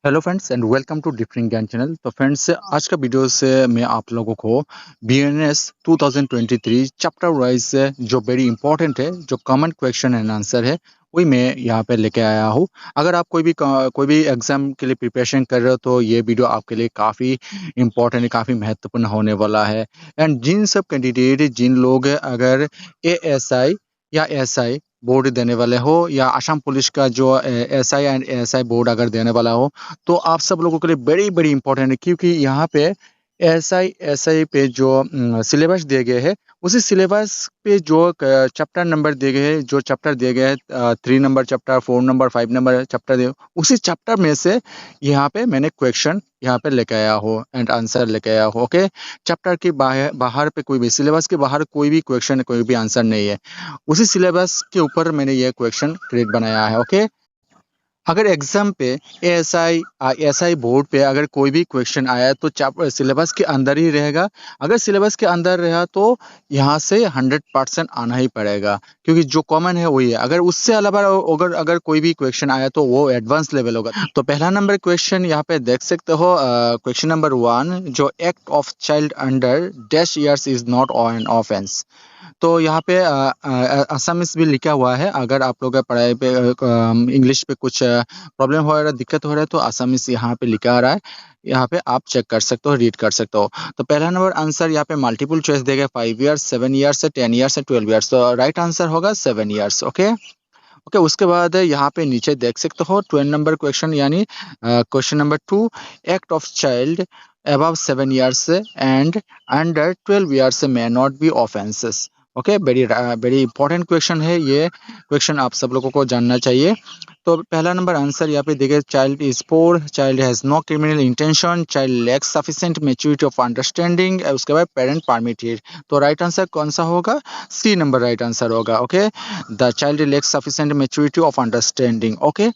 Hello friends and welcome to different Gyan channel. तो friends आज का वीडियो से मैं आप लोगों को बीएनएस 2023 चैप्टर वाइज जो वेरी इंपॉर्टेंट है, जो कॉमन क्वेश्चन एंड आंसर है, वही मैं यहाँ पे लेके आया हूँ। अगर आप कोई भी एग्जाम के लिए प्रिपरेशन कर रहे हो तो ये वीडियो आपके लिए काफ़ी इंपॉर्टेंट है, काफ़ी महत्वपूर्ण होने वाला है। एंड जिन सब कैंडिडेट, जिन लोग अगर एएसआई या एसआई बोर्ड देने वाले हो, या असम पुलिस का जो एसआई एंड एएसआई बोर्ड अगर देने वाला हो, तो आप सब लोगों के लिए बड़ी बड़ी इंपॉर्टेंट है, क्योंकि यहाँ पे एसआई पे जो सिलेबस दिए गए हैं, उसी सिलेबस पे जो चैप्टर नंबर दिए गए हैं, जो चैप्टर दिए गए हैं, 3 number chapter, 4 number, 5 number chapter दिए, उसी चैप्टर में से यहाँ पे मैंने क्वेश्चन यहाँ पे लेके आया हूँ एंड आंसर लेके आया हूँ। ओके, चैप्टर के बाहर बाहर पे कोई भी, सिलेबस के बाहर कोई भी क्वेश्चन, कोई भी आंसर नहीं है। उसी सिलेबस के ऊपर मैंने ये क्वेश्चन क्रिएट बनाया है। ओके, अगर एग्जाम पे एएसआई बोर्ड पे अगर कोई भी क्वेश्चन आया तो सिलेबस के अंदर ही रहेगा। अगर सिलेबस के अंदर रहा तो यहाँ से 100% आना ही पड़ेगा, क्योंकि जो कॉमन है वही है। अगर उससे अलावा अगर अगर कोई भी क्वेश्चन आया तो वो एडवांस लेवल होगा। तो पहला नंबर क्वेश्चन यहाँ पे देख सकते हो, क्वेश्चन नंबर 1, जो act of child under dash years is not an offence. तो यहाँ पे असमिस भी लिखा हुआ है। अगर आप लोग का पढ़ाई पे इंग्लिश पे कुछ प्रॉब्लम हो रहा है, दिक्कत हो रहा है, तो असमिस यहाँ पे लिखा आ रहा है। यहाँ पे आप चेक कर सकते हो, रीड कर सकते हो। तो पहला नंबर आंसर यहाँ पे मल्टीपल चॉइस देगा, 5 ईयर्स, 7 ईयर्स, 10 ईयर्स, 12 ईयर्स। तो राइट आंसर होगा 7 ईयर्स। ओके ओके, उसके बाद यहाँ पे नीचे देख सकते हो 12 नंबर क्वेश्चन, यानी question number 2, act of child above 7 years and under 12 years may not be offenses। Okay, very very important question है ये। क्वेश्चन आप सब लोगों को जानना चाहिए। तो पहला नंबर आंसर यहाँ पे देखिए, child is poor, child has no criminal intention, child lacks sufficient maturity of understanding, उसके बाद पेरेंट परमिटेड। तो राइट आंसर कौन सा होगा? सी नंबर राइट आंसर होगा। Okay, the child lacks sufficient maturity of understanding. Okay,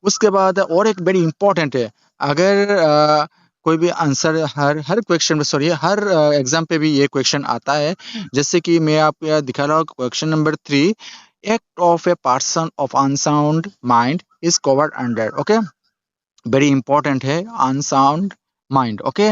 उसके बाद और एक वेरी इंपॉर्टेंट है। अगर कोई भी आंसर हर हर क्वेश्चन में, सॉरी, हर एग्जाम पे भी ये क्वेश्चन आता है। जैसे कि मैं आपको यहाँ दिखा रहा हूँ, question number 3, act of A person of unsound mind is covered under. Okay, very important है, अनसाउंड माइंड। ओके,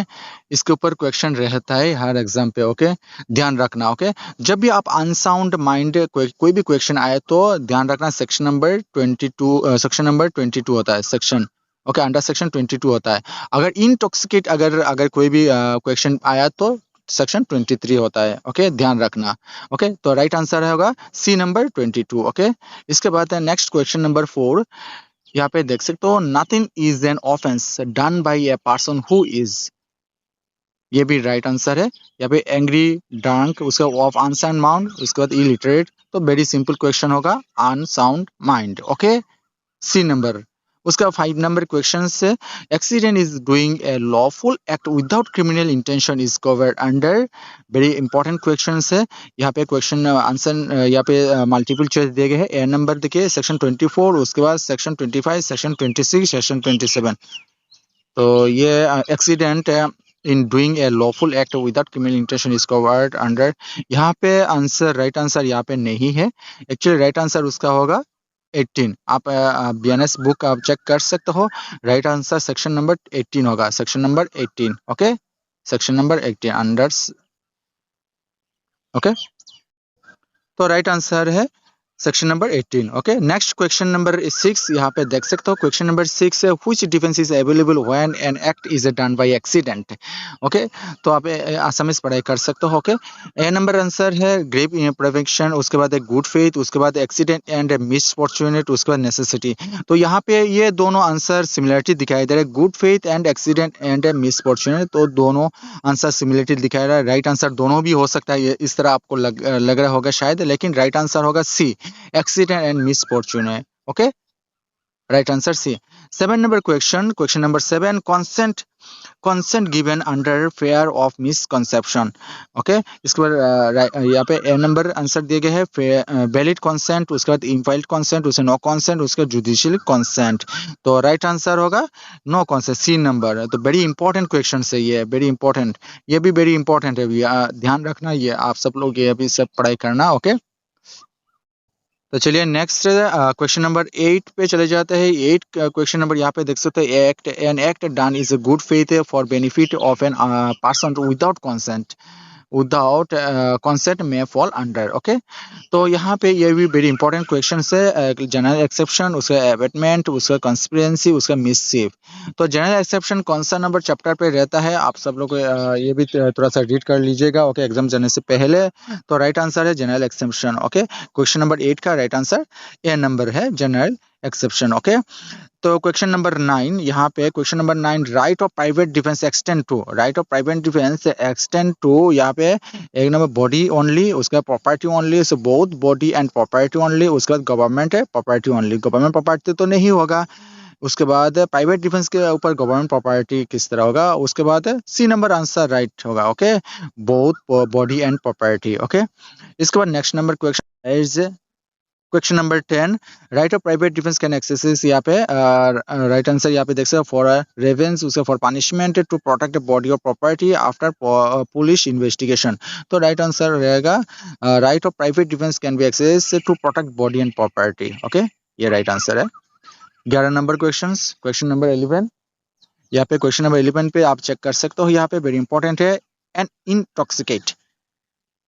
इसके ऊपर क्वेश्चन रहता है हर एग्जाम पे। ओके, ध्यान रखना। ओके, जब भी आप अनसाउंड माइंड कोई भी क्वेश्चन आए तो ध्यान रखना, सेक्शन नंबर 22 होता है, सेक्शन। ओके, अंडर सेक्शन 22 होता है। अगर इनटॉक्सिकेट, अगर अगर कोई भी क्वेश्चन आया तो सेक्शन 23 होता है। ओके, ध्यान रखना। ओके, तो राइट आंसर होगा सी नंबर 22। ओके, इसके बाद है नेक्स्ट क्वेश्चन नंबर 4। यहाँ पे देख सकते हो, nothing is an offence done by a person who is. ये भी राइट आंसर है। यहाँ पे एंग्री, ड्रंक, उसके ऑफ अनसाउंड माइंड, उसके बाद इलिटरेट। तो वेरी सिंपल क्वेश्चन होगा unsound mind. Okay, C number. उसका 5 नंबर क्वेश्चन से, accident is doing a lawful act without criminal intention is covered under. Very important question है। यहाँ पे क्वेश्चन आंसर, यहाँ पे मल्टीपल चॉइस दिए गए हैं। ए नंबर देखिए, सेक्शन 24, उसके बाद सेक्शन 25, सेक्शन 26, सेक्शन 27। तो ये accident in doing a lawful act without criminal intention is covered under. यहाँ पे आंसर, राइट आंसर यहाँ पे नहीं है। एक्चुअली राइट आंसर उसका होगा 18। आप बीएनएस बुक आप चेक कर सकते हो। राइट आंसर सेक्शन नंबर 18 होगा, section number 18। Okay, section number 18 under. Okay, तो राइट आंसर है section number 18। Okay, next question number 6। यहाँ पे देख सकते हो, क्वेश्चन नंबर 6 है, which defence is available when an act is done by accident. Okay, तो आप आसानी से पढ़ाई कर सकते हो। ओके, ए नंबर आंसर है ग्रेव प्रिवेंशन, उसके बाद है गुड फेथ, उसके बाद एक्सीडेंट एंड मिसफॉर्चूनेट, उसके बाद नेसेसिटी। तो यहाँ पे ये दोनों आंसर सिमिलरिटी दिखाई दे रहे हैं, good faith and accident and misfortunate. तो दोनों आंसर सिमिलरिटी दिखाई रहा है। राइट आंसर दोनों भी हो सकता है, इस तरह आपको लग रहा होगा शायद, लेकिन राइट आंसर होगा सी, accident and misfortune। Okay, right answer C। 7 number question, question number 7, consent given under fear of misconception। Okay, इसके बाद यहाँ पे ए नंबर आंसर दिए गए हैं, वैलिड कंसेंट, उसके बाद इनवाइल्ड कंसेंट, उसे नो कंसेंट, उसके बाद जुडिशियल कंसेंट। तो राइट आंसर होगा नो कंसेंट, सी नंबर। तो वेरी इंपॉर्टेंट क्वेश्चन है ये, वेरी इंपॉर्टेंट। ये भी वेरी इंपॉर्टेंट है, ध्यान रखना, ये आप सब लोग ये अभी सब पढ़ाई करना। ओके, तो चलिए नेक्स्ट क्वेश्चन नंबर 8 पे चले जाते हैं। 8 क्वेश्चन नंबर यहाँ पे देख सकते हैं, act done is a good faith for benefit of an person without consent, without consent में फॉल अंडर। ओके, तो यहाँ पे ये भी वेरी इंपॉर्टेंट क्वेश्चन है। जनरल एक्सेप्शन, उसका एबेटमेंट, उसका कंस्पिरेंसी, उसका मिसचीफ। तो जनरल एक्सेप्शन कौन सा नंबर चैप्टर पे रहता है, आप सब लोग ये भी थोड़ा सा रीड कर लीजिएगा। ओके, एग्जाम जाने से पहले। तो राइट आंसर है general exception. Okay, question number 8 का राइट आंसर ए नंबर है, जनरल एक्सेप्शन। ओके, तो क्वेश्चन नंबर 9, यहाँ पे question number 9, right of private defence extend to, right of private defence extend to, यहाँ पे एक नंबर बॉडी ओनली, उसके बाद property only, so both body and property only, उसके बाद गवर्नमेंट है, प्रॉपर्टी ओनली, गवर्नमेंट प्रॉपर्टी तो नहीं होगा। उसके बाद प्राइवेट डिफेंस के ऊपर गवर्नमेंट प्रॉपर्टी किस तरह होगा, उसके बाद सी नंबर आंसर राइट होगा। Okay, both body and property. Okay, इसके बाद next number question is question number 10, right of private defence can access, यहाँ पे राइट आंसर यहाँ पे देख सकते फॉर रेवेंस, उसका for punishment to protect body of property after police investigation. तो राइट आंसर रहेगा right of private defence can be access to protect body and property. Okay, ये राइट आंसर है। 11 number question, question number 11, यहाँ पे question number 11 पे आप check कर सकते हो, यहाँ पे वेरी इंपॉर्टेंट है, एन इंटॉक्सिकेट।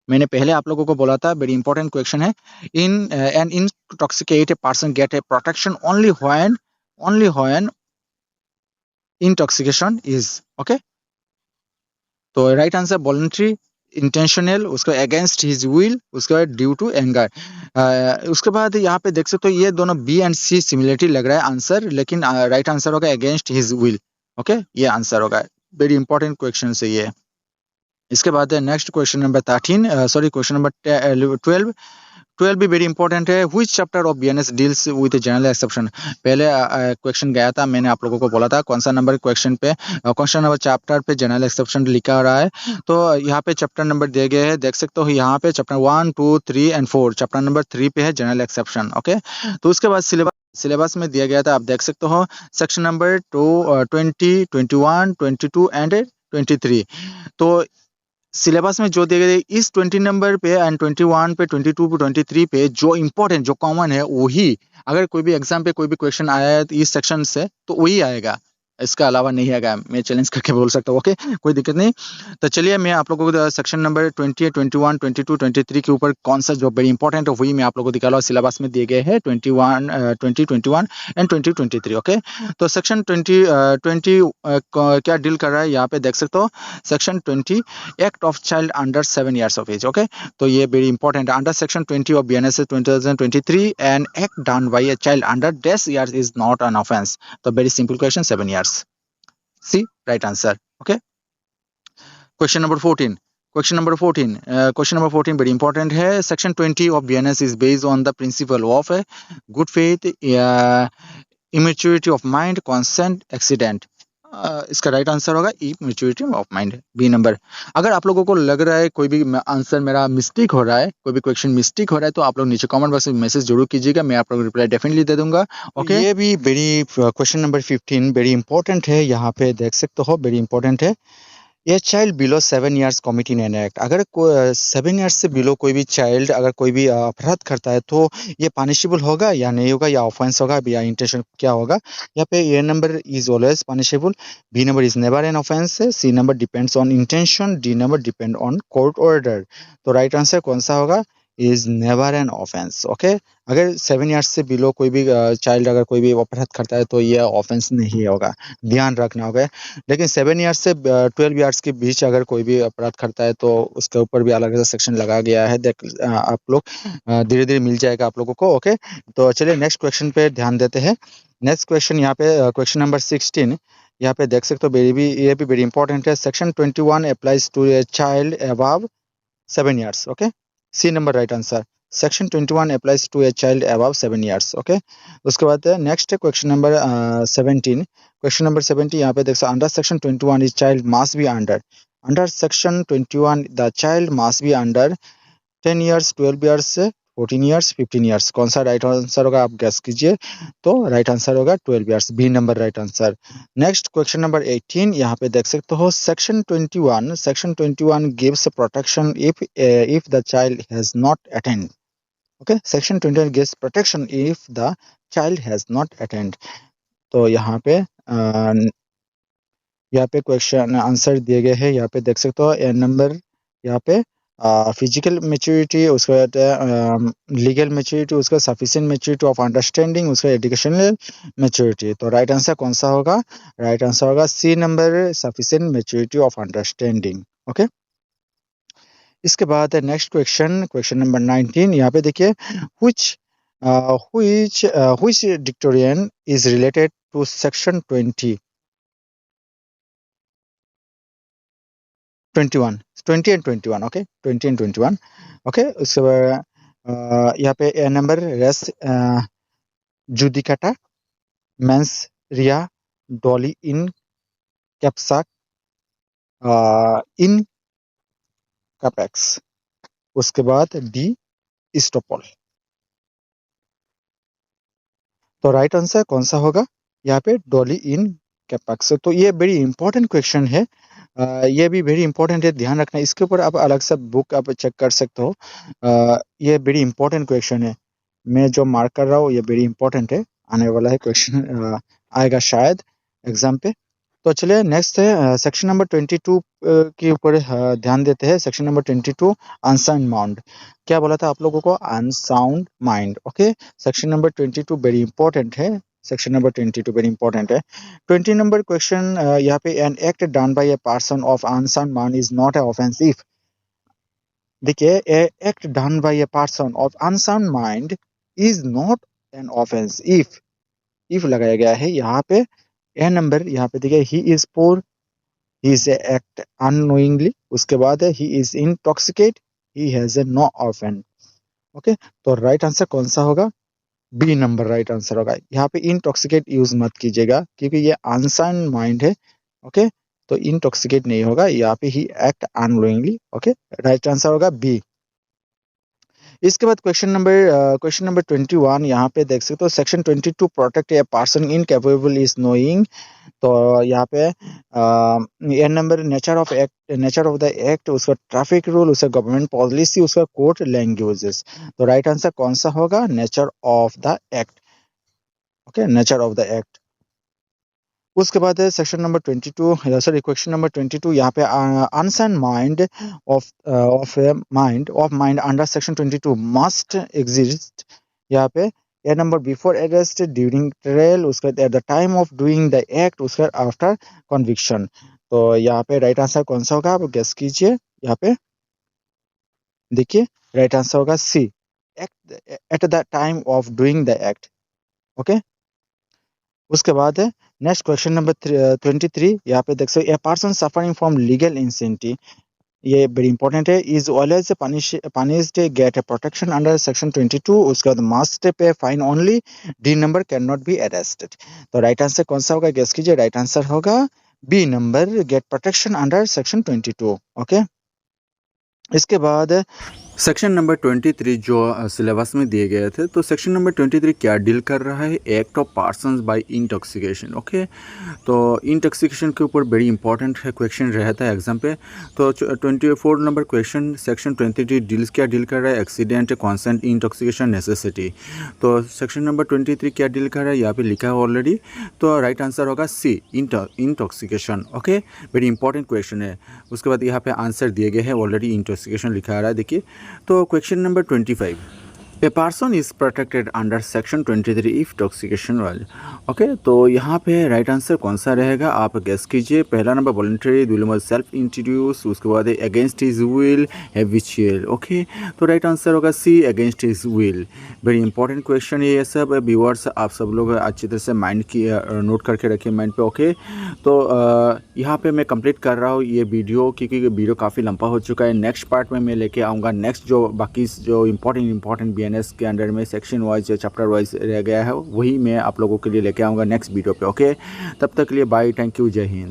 मैंने पहले आप लोगों को बोला था, वेरी इंपॉर्टेंट क्वेश्चन है। In an intoxicate person get a protection only when intoxication is. Okay, तो राइट आंसर वॉलंटरी, इंटेंशनल, उसका अगेंस्ट हिज विल, उसके बाद ड्यू टू एंगर। उसके बाद यहाँ पे देख सकते हो ये दोनों बी एंड सी सिमिलरिटी लग रहा है आंसर, लेकिन राइट आंसर होगा अगेंस्ट हिज विल। ओके, ये आंसर होगा। वेरी इंपॉर्टेंट क्वेश्चन है ये। इसके बाद next question number 13, sorry question number 12, 12 भी वेरी इंपॉर्टेंट है। Which chapter of BNS deals with general exception. पहले क्वेश्चन गया था, मैंने आप लोगों को बोला था कौन सा नंबर क्वेश्चन पे, क्वेश्चन नंबर चैप्टर पे जनरल एक्सेप्शन लिखा रहा है। तो यहाँ पे चैप्टर नंबर दिए गए हैं, देख सकते हो यहाँ पे चैप्टर 1, 2, 3 एंड 4, चैप्टर नंबर 3 पे है जनरल एक्सेप्शन। ओके, तो उसके बाद सिलेबस में दिया गया था, आप देख सकते हो सेक्शन नंबर 20, 21, 22 एंड 23। तो सिलेबस में जो दिए गए इस 20 नंबर पे एंड 21 पे, 22 पे, 23 पे जो इंपॉर्टेंट जो कॉमन है वही, अगर कोई भी एग्जाम पे कोई भी क्वेश्चन आया है इस सेक्शन से तो वही आएगा, इसका अलावा नहीं आएगा। मैं चैलेंज करके बोल सकता हूँ। ओके, कोई दिक्कत नहीं। तो चलिए मैं आप लोगों को सेक्शन नंबर 20, 21, 22, 23 के ऊपर कौन सा जो वेरी इंपॉर्टेंट है वही मैं आप लोगों को दिखा रहा हूँ। सिलेबस में दिए गए हैं 20, 21 एंड 23। ओके, तो सेक्शन 20 क्या डील कर रहा है यहाँ पे देख सकते हो। Section 20, act of child under 7 years of age। Okay, तो ये वेरी इंपॉर्टेंट है। Under section 20 of BNS 2023, an act done by a child under 10 years is not an offence. तो very simple question, 7 years। See right answer. Okay, question number 14, question number 14 very important है। Section 20 of BNS is based on the principle of good faith, immaturity of mind, consent, accident. इसका right answer होगा immaturity of mind, B number. अगर आप लोगों को लग रहा है कोई भी आंसर मेरा मिस्टेक हो रहा है, कोई भी क्वेश्चन मिस्टेक हो रहा है, तो आप लोग नीचे कमेंट बॉक्स में मैसेज जरूर कीजिएगा, मैं आप लोगों को रिप्लाई डेफिनेटली दे दूंगा। ओके, ये भी very question number 15 very important है, यहाँ पे देख सकते हो वेरी इंपॉर्टेंट है। ये child below 7 years commit in an act. अगर 7 years से बिलो कोई भी चाइल्ड अगर कोई भी अपराध करता है तो ये पनिशेबल होगा या नहीं होगा, या ऑफेंस होगा या इंटेंशन क्या होगा। यहाँ पे A number is always punishable, B number is never an offence, C number depends on intention, D number depend on court order. तो राइट आंसर कौन सा होगा, is never an offence. Okay, अगर 7 years से बिलो कोई भी child अगर कोई भी अपराध करता है तो ये ऑफेंस नहीं होगा, ध्यान रखना होगा। लेकिन 7 years से 12 years के बीच अगर कोई भी अपराध करता है तो उसके ऊपर भी अलग से सेक्शन लगा गया है। देख आप लोग धीरे धीरे मिल जाएगा आप लोगों को। ओके, तो चलिए नेक्स्ट क्वेश्चन पे ध्यान देते हैं। नेक्स्ट क्वेश्चन यहाँ पे क्वेश्चन नंबर 16, यहाँ पे देख सकते हो ये भी वेरी इंपॉर्टेंट है। Section 21 applies to a child above 7 years। Okay, C number right answer. Section 21 applies to a child above 7 years। Okay, उसके बाद नेक्स्ट है क्वेश्चन नंबर 17, क्वेश्चन नंबर 70, यहाँ पे देख सकते under section 21 is child must be under section 21 the child must be under 10 years, 12 years, 14 years, 15 years। कौन सा right answer होगा आप गेस कीजिए। तो राइट आंसर होगा 12 years, B number right answer. Next question number 18, यहाँ पे देख सकते हो section 21 gives protection if the child has not attend. Okay, section 21 gives protection if the child has not attend. तो यहाँ पे क्वेश्चन आंसर दिए गए हैं, यहाँ पे देख सकते हो ए नंबर, यहाँ पे फिजिकल मेच्योरिटी, उसके बाद लीगल मेच्योरिटी, उसका सफिशिएंट मेच्योरिटी ऑफ अंडरस्टैंडिंग, उसका एजुकेशनल मेच्योरिटी। तो राइट आंसर कौन सा होगा? राइट आंसर होगा C number, sufficient maturity of understanding. Okay, इसके बाद नेक्स्ट क्वेश्चन, क्वेश्चन नंबर 19। यहाँ पे देखिए, which which dicterion is related to section 20 21 20 and 21। Okay, 20 and 21। Okay, उसके बाद यहाँ पे A number res judicata, mens rea, doli in capax, in capax. उसके बाद डी स्टोपल। तो राइट आंसर कौन सा होगा? यहाँ पे डॉली इन कैपेक्स। तो ये वेरी इंपॉर्टेंट क्वेश्चन है, ये भी वेरी इंपॉर्टेंट है, ध्यान रखना। इसके ऊपर आप अलग से बुक आप चेक कर सकते हो। ये वेरी इंपॉर्टेंट क्वेश्चन है, मैं जो मार्क कर रहा हूँ ये वेरी इंपॉर्टेंट है, आने वाला है क्वेश्चन, आएगा शायद एग्जाम पे। तो चलिए नेक्स्ट है सेक्शन नंबर 22 के ऊपर ध्यान देते हैं। Section number 22, unsound mind. क्या बोला था आप लोगों को? Unsound mind. Okay, section number 22 very important है, सेक्शन नंबर 22 वेरी इंपॉर्टेंट है। 20 नंबर क्वेश्चन, यहाँ पे an act done by a person of unsound mind is not a offence if. देखिए, a act done by a person of unsound mind is not an offence if लगाया गया है यहाँ पे। A number, यहाँ पे देखिए, he is poor, he is act unknowingly. उसके बाद है he is intoxicate, he has a no offence. Okay, तो राइट आंसर कौन सा होगा? बी नंबर राइट आंसर होगा। यहाँ पे इंटॉक्सिकेट यूज मत कीजिएगा क्योंकि ये अनसाउंड माइंड है। ओके, तो इंटॉक्सिकेट नहीं होगा, यहाँ पे ही act unknowingly. Okay, right answer होगा बी। इसके बाद क्वेश्चन नंबर 21। यहाँ पे देख सकते हो, section 22 protect a person incapable is knowing. तो यहाँ पे ये number nature of the act, उसका ट्रैफिक रूल, उसका गवर्नमेंट पॉलिसी, उसका कोर्ट लैंग्वेजेस। तो राइट आंसर कौन सा होगा? Nature of the act. Okay, nature of the act. उसके बाद है section number 22, sorry question number 22। यहाँ पे unsound mind of mind under section 22 must exist. यहाँ पे A number before arrest, during trial, उसके बाद eight the time of doing the act, उसके बाद आफ्टर कन्विक्शन। तो यहाँ पे राइट आंसर कौन सा होगा? आप गेस कीजिए। यहाँ पे देखिए, राइट आंसर होगा C, at the time of doing the act. Okay, उसके बाद है नेक्स्ट क्वेश्चन नंबर 23। यहाँ पे देख सकते, a person suffering from legal insanity, ये वेरी इंपॉर्टेंट है, is always punished get a protection under section 22। उसके बाद must pay fine only, D number can not be arrested. तो राइट आंसर कौन सा होगा? गेस कीजिए। राइट आंसर होगा B number, get protection under section 22। Okay, इसके बाद सेक्शन नंबर 23 जो सिलेबस में दिए गए थे। तो सेक्शन नंबर 23 क्या डील कर रहा है? Act of persons by intoxication. Okay, तो इंटॉक्सिकेशन के ऊपर वेरी इंपॉर्टेंट है क्वेश्चन रहता है एग्जाम पे। तो 24 नंबर क्वेश्चन, सेक्शन 23 क्या डील कर रहा है? Accident, consent, intoxication, necessity. तो सेक्शन नंबर 23 क्या डील कर रहा है? यहाँ पे लिखा है ऑलरेडी। तो राइट आंसर होगा C, intoxication. Okay, very important question है। उसके बाद यहाँ पे आंसर दिए गए हैं ऑलरेडी, इंटॉक्सिकेशन लिखा आ रहा है, देखिए। तो question number 25, a person is protected under section 23 if टॉक्सिकेशन वाल। ओके, तो यहाँ पे राइट आंसर कौन सा रहेगा? आप गेस कीजिए। पहला नंबर वॉलंटरी, दूसरा नंबर सेल्फ इंट्रोड्यूस, उसके बाद against his will, habitual. Okay, तो राइट आंसर होगा C, against his will. Very important question है ये सब व्यूअर्स, आप सब लोग अच्छी तरह से माइंड की नोट करके रखिए माइंड पे। ओके, तो यहाँ पे मैं कंप्लीट कर रहा हूँ ये वीडियो क्योंकि वीडियो काफ़ी लंबा हो चुका है। नेक्स्ट पार्ट में मैं लेके आऊँगा नेक्स्ट जो बाकी जो इंपॉर्टेंट BNS के अंडर में सेक्शन वाइज या चैप्टर वाइज रह गया है, वही मैं आप लोगों के लिए लेके आऊँगा नेक्स्ट वीडियो पे। ओके, तब तक के लिए बाय, थैंक यू, जय हिंद।